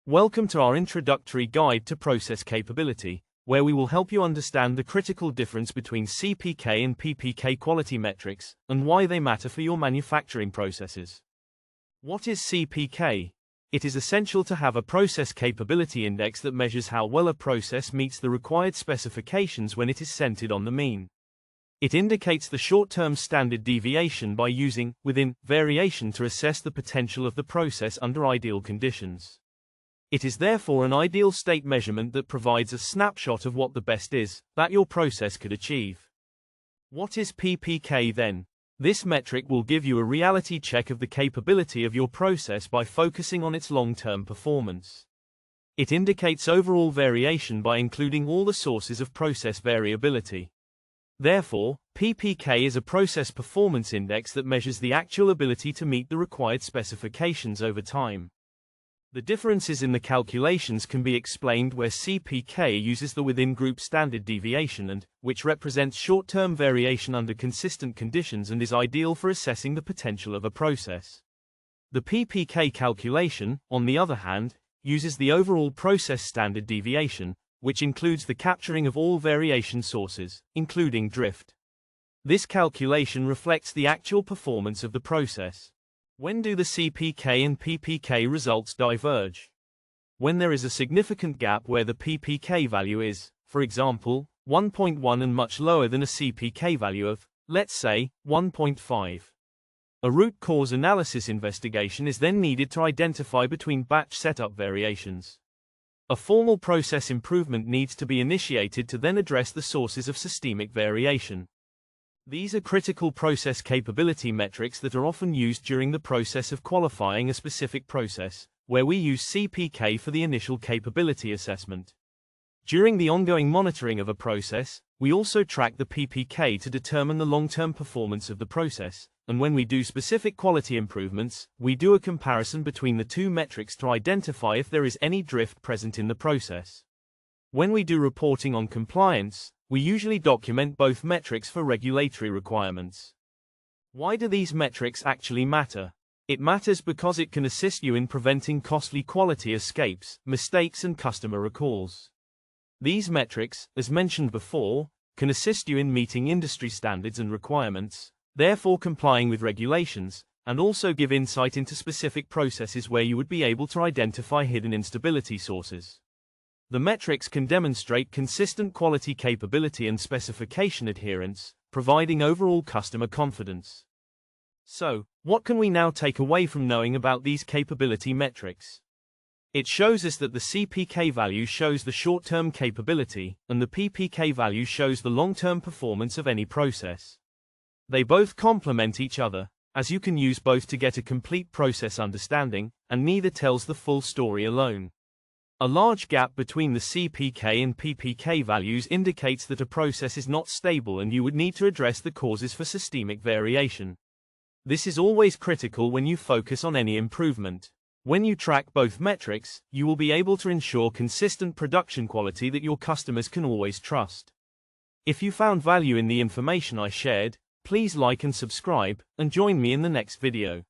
Welcome to our introductory guide to process capability, where we will help you understand the critical difference between CPK and PPK quality metrics, and why they matter for your manufacturing processes. What is CPK? It is essential to have a process capability index that measures how well a process meets the required specifications when it is centered on the mean. It indicates the short-term standard deviation by using within variation to assess the potential of the process under ideal conditions. It is therefore an ideal state measurement that provides a snapshot of what the best is that your process could achieve. What is PPK then? This metric will give you a reality check of the capability of your process by focusing on its long-term performance. It indicates overall variation by including all the sources of process variability. Therefore, PPK is a process performance index that measures the actual ability to meet the required specifications over time. The differences in the calculations can be explained where CPK uses the within-group standard deviation and, which represents short-term variation under consistent conditions and is ideal for assessing the potential of a process. The PPK calculation, on the other hand, uses the overall process standard deviation, which includes the capturing of all variation sources, including drift. This calculation reflects the actual performance of the process. When do the CPK and PPK results diverge? When there is a significant gap where the PPK value is, for example, 1.1 and much lower than a CPK value of, let's say, 1.5. A root cause analysis investigation is then needed to identify between batch setup variations. A formal process improvement needs to be initiated to then address the sources of systemic variation. These are critical process capability metrics that are often used during the process of qualifying a specific process, where we use CPK for the initial capability assessment. During the ongoing monitoring of a process, we also track the PPK to determine the long-term performance of the process, and when we do specific quality improvements, we do a comparison between the two metrics to identify if there is any drift present in the process. When we do reporting on compliance, we usually document both metrics for regulatory requirements. Why do these metrics actually matter? It matters because it can assist you in preventing costly quality escapes, mistakes, and customer recalls. These metrics, as mentioned before, can assist you in meeting industry standards and requirements, therefore complying with regulations, and also give insight into specific processes where you would be able to identify hidden instability sources. The metrics can demonstrate consistent quality capability and specification adherence, providing overall customer confidence. So, what can we now take away from knowing about these capability metrics? It shows us that the CPK value shows the short-term capability, and the PPK value shows the long-term performance of any process. They both complement each other, as you can use both to get a complete process understanding, and neither tells the full story alone. A large gap between the CPK and PPK values indicates that a process is not stable and you would need to address the causes for systemic variation. This is always critical when you focus on any improvement. When you track both metrics, you will be able to ensure consistent production quality that your customers can always trust. If you found value in the information I shared, please like and subscribe, and join me in the next video.